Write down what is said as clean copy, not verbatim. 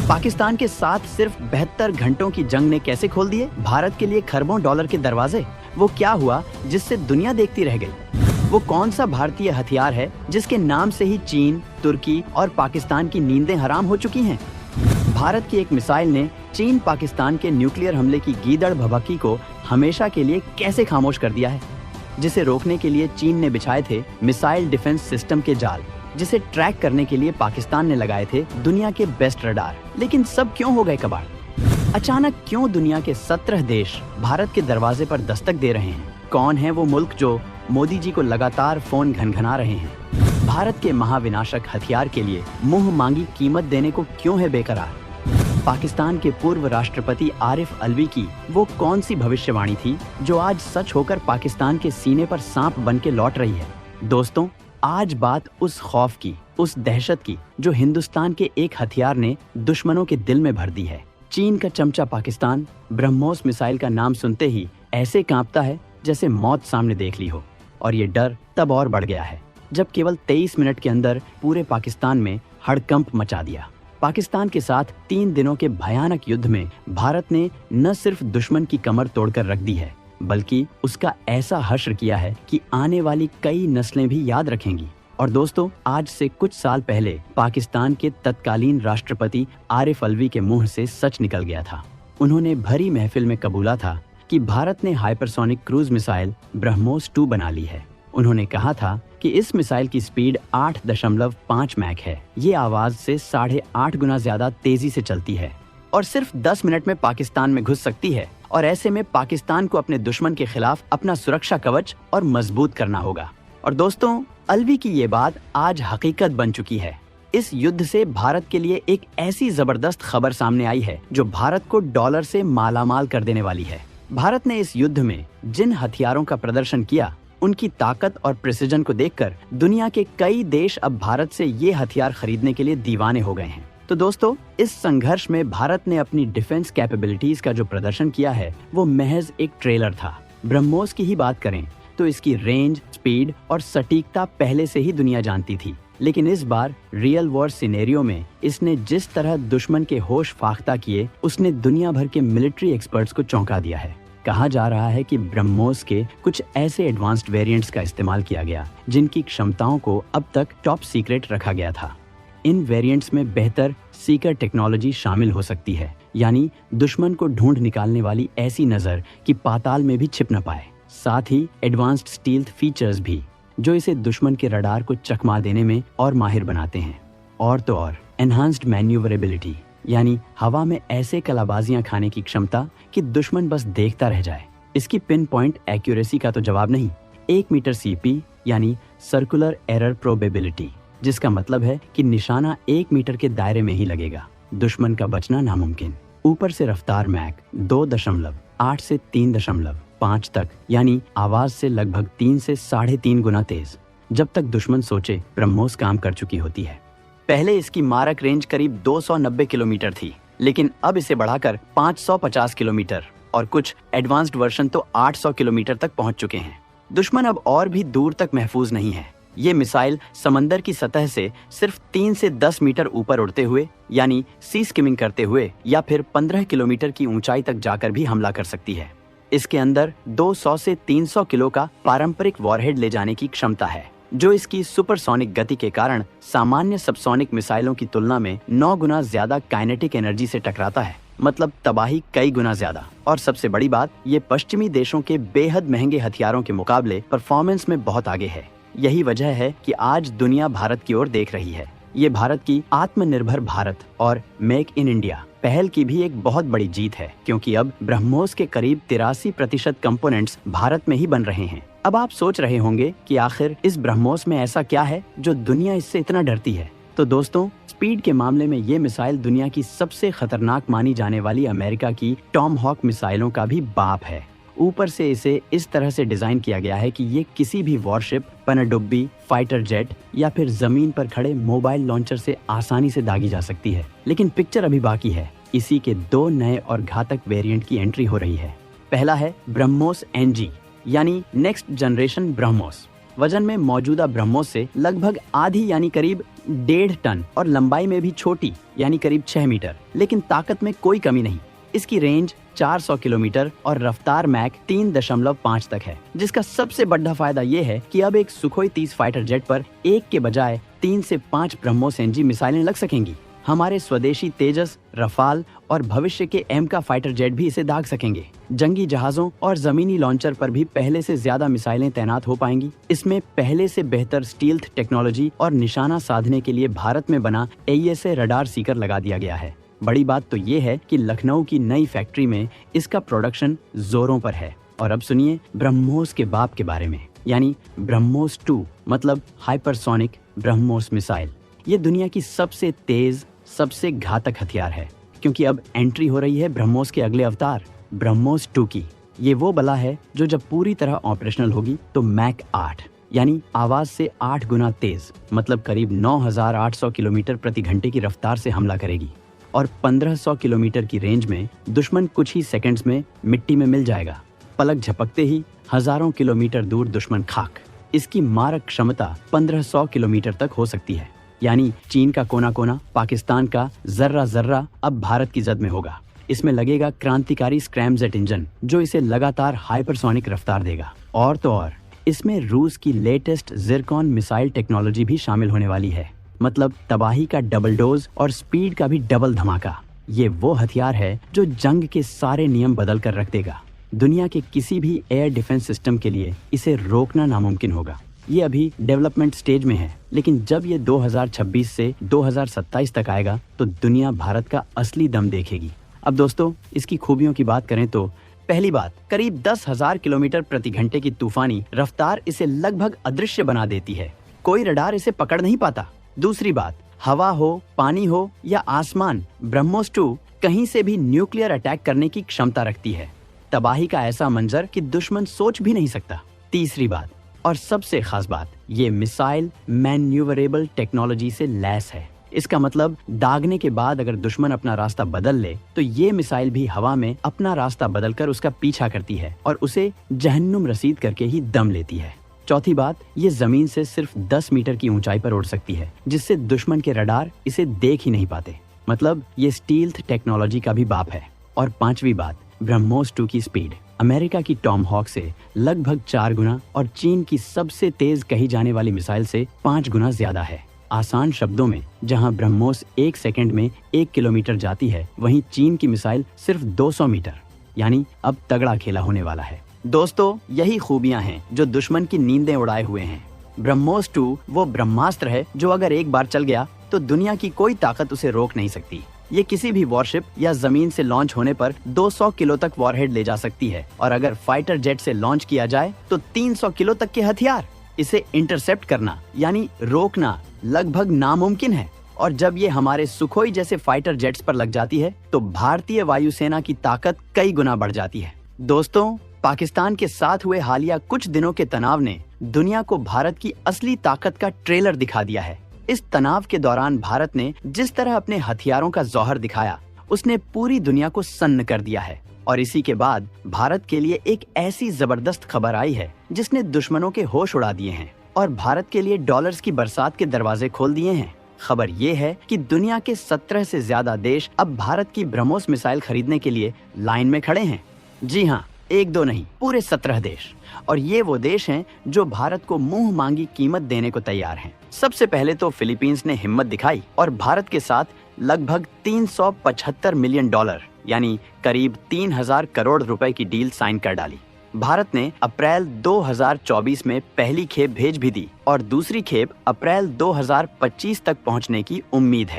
पाकिस्तान के साथ सिर्फ 72 घंटों की जंग ने कैसे खोल दिए भारत के लिए खरबों डॉलर के दरवाजे? वो क्या हुआ जिससे दुनिया देखती रह गई? वो कौन सा भारतीय हथियार है जिसके नाम से ही चीन, तुर्की और पाकिस्तान की नींदें हराम हो चुकी हैं? भारत की एक मिसाइल ने चीन पाकिस्तान के न्यूक्लियर हमले की गीदड़ भभकी को हमेशा के लिए कैसे खामोश कर दिया है, जिसे रोकने के लिए चीन ने बिछाए थे मिसाइल डिफेंस सिस्टम के जाल, जिसे ट्रैक करने के लिए पाकिस्तान ने लगाए थे दुनिया के बेस्ट रडार। लेकिन सब क्यों हो गए कबाड़? अचानक क्यों दुनिया के 17 देश भारत के दरवाजे पर दस्तक दे रहे हैं? कौन है वो मुल्क जो मोदी जी को लगातार फोन घनघना रहे हैं? भारत के महाविनाशक हथियार के लिए मुंह मांगी कीमत देने को क्यों है बेकरार? पाकिस्तान के पूर्व राष्ट्रपति आरिफ अलवी की वो कौन सी भविष्यवाणी थी जो आज सच होकर पाकिस्तान के सीने पर सांप बन के लौट रही है? दोस्तों, आज बात उस खौफ की, उस दहशत की जो हिंदुस्तान के एक हथियार ने दुश्मनों के दिल में भर दी है। चीन का चमचा पाकिस्तान ब्रह्मोस मिसाइल का नाम सुनते ही ऐसे कांपता है जैसे मौत सामने देख ली हो। और ये डर तब और बढ़ गया है जब केवल 23 मिनट के अंदर पूरे पाकिस्तान में हड़कंप मचा दिया। पाकिस्तान के साथ 3 दिनों के भयानक युद्ध में भारत ने न सिर्फ दुश्मन की कमर तोड़कर रख दी है, बल्कि उसका ऐसा हश्र किया है कि आने वाली कई नस्लें भी याद रखेंगी। और दोस्तों, आज से कुछ साल पहले पाकिस्तान के तत्कालीन राष्ट्रपति आरिफ अलवी के मुंह से सच निकल गया था। उन्होंने भरी महफिल में कबूला था कि भारत ने हाइपरसोनिक क्रूज मिसाइल ब्रह्मोस 2 बना ली है। उन्होंने कहा था कि इस मिसाइल की स्पीड 8.5 मैक है। ये आवाज से 8.5 गुना ज्यादा तेजी से चलती है और सिर्फ 10 मिनट में पाकिस्तान में घुस सकती है। और ऐसे में पाकिस्तान को अपने दुश्मन के खिलाफ अपना सुरक्षा कवच और मजबूत करना होगा। और दोस्तों, अलवी की ये बात आज हकीकत बन चुकी है। इस युद्ध से भारत के लिए एक ऐसी जबरदस्त खबर सामने आई है जो भारत को डॉलर से मालामाल कर देने वाली है। भारत ने इस युद्ध में जिन हथियारों का प्रदर्शन किया, उनकी ताकत और प्रिसिजन को देखकर दुनिया के कई देश अब भारत से ये हथियार खरीदने के लिए दीवाने हो गए हैं। तो दोस्तों, इस संघर्ष में भारत ने अपनी डिफेंस कैपेबिलिटीज का जो प्रदर्शन किया है वो महज एक ट्रेलर था। ब्रह्मोस की ही बात करें तो इसकी रेंज, स्पीड और सटीकता पहले से ही दुनिया जानती थी, लेकिन इस बार रियल वॉर सिनेरियो में इसने जिस तरह दुश्मन के होश फाख्ता किए, उसने दुनिया भर के मिलिट्री एक्सपर्ट्स को चौंका दिया है। कहा जा रहा है कि ब्रह्मोस के कुछ ऐसे एडवांस्ड वेरिएंट्स का इस्तेमाल किया गया जिनकी क्षमताओं को अब तक टॉप सीक्रेट रखा गया था। इन वेरिएंट्स में बेहतर सीकर टेक्नोलॉजी शामिल हो सकती है, यानी दुश्मन को ढूंढ निकालने वाली ऐसी नजर कि पाताल में भी छिप न पाए। साथ ही एडवांस्ड स्टील्थ फीचर्स भी, जो इसे दुश्मन के रडार को चकमा देने में और माहिर बनाते हैं। और तो और एनहांस्ड मैन्यूवरेबिलिटी, यानी हवा में ऐसे कलाबाजियां खाने की क्षमता कि दुश्मन बस देखता रह जाए। इसकी पिन पॉइंट एक्यूरेसी का तो जवाब नहीं, 1 मीटर सीपी यानी सर्कुलर एरर प्रोबेबिलिटी, जिसका मतलब है कि निशाना 1 मीटर के दायरे में ही लगेगा, दुश्मन का बचना नामुमकिन। ऊपर से रफ्तार मैक 2.8 से 3.5 तक, यानी आवाज से लगभग 3 से 3.5 गुना तेज। जब तक दुश्मन सोचे, ब्रह्मोस काम कर चुकी होती है। पहले इसकी मारक रेंज करीब 290 किलोमीटर थी, लेकिन अब इसे बढ़ाकर 550 किलोमीटर और कुछ एडवांस्ड वर्जन तो 800 किलोमीटर तक पहुंच चुके हैं। दुश्मन अब और भी दूर तक महफूज नहीं है। ये मिसाइल समंदर की सतह से सिर्फ 3 से 10 मीटर ऊपर उड़ते हुए, यानी सी स्किमिंग करते हुए, या फिर 15 किलोमीटर की ऊंचाई तक जाकर भी हमला कर सकती है। इसके अंदर 200 से 300 किलो का पारंपरिक वॉरहेड ले जाने की क्षमता है, जो इसकी सुपरसोनिक गति के कारण सामान्य सबसोनिक मिसाइलों की तुलना में 9 गुना ज्यादा काइनेटिक एनर्जी से टकराता है, मतलब तबाही कई गुना ज्यादा। और सबसे बड़ी बात, ये पश्चिमी देशों के बेहद महंगे हथियारों के मुकाबले परफॉर्मेंस में बहुत आगे है। यही वजह है कि आज दुनिया भारत की ओर देख रही है। ये भारत की आत्मनिर्भर भारत और मेक इन इंडिया पहल की भी एक बहुत बड़ी जीत है, क्योंकि अब ब्रह्मोस के करीब 83% कंपोनेंट्स भारत में ही बन रहे हैं। अब आप सोच रहे होंगे कि आखिर इस ब्रह्मोस में ऐसा क्या है जो दुनिया इससे इतना डरती है। तो दोस्तों, स्पीड के मामले में ये मिसाइल दुनिया की सबसे खतरनाक मानी जाने वाली अमेरिका की टॉमहॉक मिसाइलों का भी बाप है। ऊपर से इसे इस तरह से डिजाइन किया गया है कि ये किसी भी वॉरशिप, पनडुब्बी, फाइटर जेट या फिर जमीन पर खड़े मोबाइल लॉन्चर से आसानी से दागी जा सकती है। लेकिन पिक्चर अभी बाकी है। इसी के 2 नए और घातक वेरिएंट की एंट्री हो रही है। पहला है ब्रह्मोस एनजी, यानी नेक्स्ट जनरेशन ब्रह्मोस। वजन में मौजूदा ब्रह्मोस से लगभग आधी, यानी करीब 1.5 टन और लंबाई में भी छोटी यानी करीब 6 मीटर, लेकिन ताकत में कोई कमी नहीं। इसकी रेंज 400 किलोमीटर और रफ्तार मैक 3.5 तक है, जिसका सबसे बड़ा फायदा ये है कि अब एक सुखोई 30 फाइटर जेट पर एक के बजाय 3 से 5 ब्रह्मोस एनजी मिसाइलें लग सकेंगी। हमारे स्वदेशी तेजस, रफाल और भविष्य के एम का फाइटर जेट भी इसे दाग सकेंगे। जंगी जहाजों और जमीनी लॉन्चर पर भी पहले से ज्यादा मिसाइलें तैनात हो पाएंगी। इसमें पहले से बेहतर स्टील्थ टेक्नोलॉजी और निशाना साधने के लिए भारत में बना AESA रडार सीकर लगा दिया गया है। बड़ी बात तो ये है कि लखनऊ की नई फैक्ट्री में इसका प्रोडक्शन जोरों पर है। और अब सुनिए ब्रह्मोस के बाप के बारे में, यानी ब्रह्मोस 2 मतलब हाइपरसोनिक ब्रह्मोस मिसाइल। ये दुनिया की सबसे तेज, सबसे घातक हथियार है, क्योंकि अब एंट्री हो रही है ब्रह्मोस के अगले अवतार ब्रह्मोस 2 की। ये वो बला है जो जब पूरी तरह ऑपरेशनल होगी तो मैक 8 यानी आवाज से 8 गुना तेज, मतलब करीब 9,800 किलोमीटर प्रति घंटे की रफ्तार से हमला करेगी और 1500 किलोमीटर की रेंज में दुश्मन कुछ ही सेकंड्स में मिट्टी में मिल जाएगा। पलक झपकते ही हजारों किलोमीटर दूर दुश्मन खाक। इसकी मारक क्षमता 1500 किलोमीटर तक हो सकती है, यानी चीन का कोना कोना, पाकिस्तान का जर्रा जर्रा अब भारत की जद में होगा। इसमें लगेगा क्रांतिकारी स्क्रैमजेट इंजन, जो इसे लगातार हाइपरसोनिक रफ्तार देगा। और तो और इसमें रूस की लेटेस्ट जिरकॉन मिसाइल टेक्नोलॉजी भी शामिल होने वाली है, मतलब तबाही का डबल डोज और स्पीड का भी डबल धमाका। ये वो हथियार है जो जंग के सारे नियम बदल कर रख देगा। दुनिया के किसी भी एयर डिफेंस सिस्टम के लिए इसे रोकना नामुमकिन होगा। ये अभी डेवलपमेंट स्टेज में है, लेकिन जब ये 2026 से 2027 तक आएगा तो दुनिया भारत का असली दम देखेगी। अब दोस्तों, इसकी खूबियों की बात करें तो पहली बात, करीब 10,000 किलोमीटर प्रति घंटे की तूफानी रफ्तार इसे लगभग अदृश्य बना देती है। कोई रडार इसे पकड़ नहीं पाता। दूसरी बात, हवा हो, पानी हो या आसमान, ब्रह्मोस 2 कहीं से भी न्यूक्लियर अटैक करने की क्षमता रखती है। तबाही का ऐसा मंजर कि दुश्मन सोच भी नहीं सकता। तीसरी बात और सबसे खास बात, ये मिसाइल मैन्यूवरेबल टेक्नोलॉजी से लैस है। इसका मतलब दागने के बाद अगर दुश्मन अपना रास्ता बदल ले तो ये मिसाइल भी हवा में अपना रास्ता बदलकर उसका पीछा करती है और उसे जहन्नुम रसीद करके ही दम लेती है। चौथी बात, ये जमीन से सिर्फ 10 मीटर की ऊंचाई पर उड़ सकती है, जिससे दुश्मन के रडार इसे देख ही नहीं पाते। मतलब ये स्टील्थ टेक्नोलॉजी का भी बाप है। और पांचवी बात, ब्रह्मोस 2 की स्पीड अमेरिका की टॉम हॉक से लगभग 4 गुना और चीन की सबसे तेज कही जाने वाली मिसाइल से 5 गुना ज्यादा है। आसान शब्दों में, जहां ब्रह्मोस 1 सेकंड में 1 किलोमीटर जाती है, वहीं चीन की मिसाइल सिर्फ 200 मीटर। यानी अब तगड़ा खेला होने वाला है। दोस्तों, यही खूबियां हैं जो दुश्मन की नींदें उड़ाए हुए हैं। ब्रह्मोस 2 वो ब्रह्मास्त्र है जो अगर एक बार चल गया तो दुनिया की कोई ताकत उसे रोक नहीं सकती। ये किसी भी वॉरशिप या जमीन से लॉन्च होने पर 200 किलो तक वॉरहेड ले जा सकती है, और अगर फाइटर जेट से लॉन्च किया जाए तो 300 किलो तक के हथियार। इसे इंटरसेप्ट करना यानी रोकना लगभग नामुमकिन है। और जब ये हमारे सुखोई जैसे फाइटर जेट्स पर लग जाती है तो भारतीय वायुसेना की ताकत कई गुना बढ़ जाती है। दोस्तों, पाकिस्तान के साथ हुए हालिया कुछ दिनों के तनाव ने दुनिया को भारत की असली ताकत का ट्रेलर दिखा दिया है। इस तनाव के दौरान भारत ने जिस तरह अपने हथियारों का जौहर दिखाया, उसने पूरी दुनिया को सन्न कर दिया है। और इसी के बाद भारत के लिए एक ऐसी जबरदस्त खबर आई है जिसने दुश्मनों के होश उड़ा दिए हैं और भारत के लिए डॉलर्स की बरसात के दरवाजे खोल दिए हैं। खबर ये है कि दुनिया के 17 से ज्यादा देश अब भारत की ब्रह्मोस मिसाइल खरीदने के लिए लाइन में खड़े हैं। जी हाँ, एक दो नहीं, पूरे 17 देश। और ये वो देश हैं जो भारत को मुंह मांगी कीमत देने को तैयार हैं। सबसे पहले तो फिलीपींस ने हिम्मत दिखाई और भारत के साथ लगभग 375 मिलियन डॉलर यानी करीब 3000 करोड़ रुपए की डील साइन कर डाली। भारत ने अप्रैल 2024 में पहली खेप भेज भी दी और दूसरी खेप अप्रैल 2025 तक पहुंचने की उम्मीद है।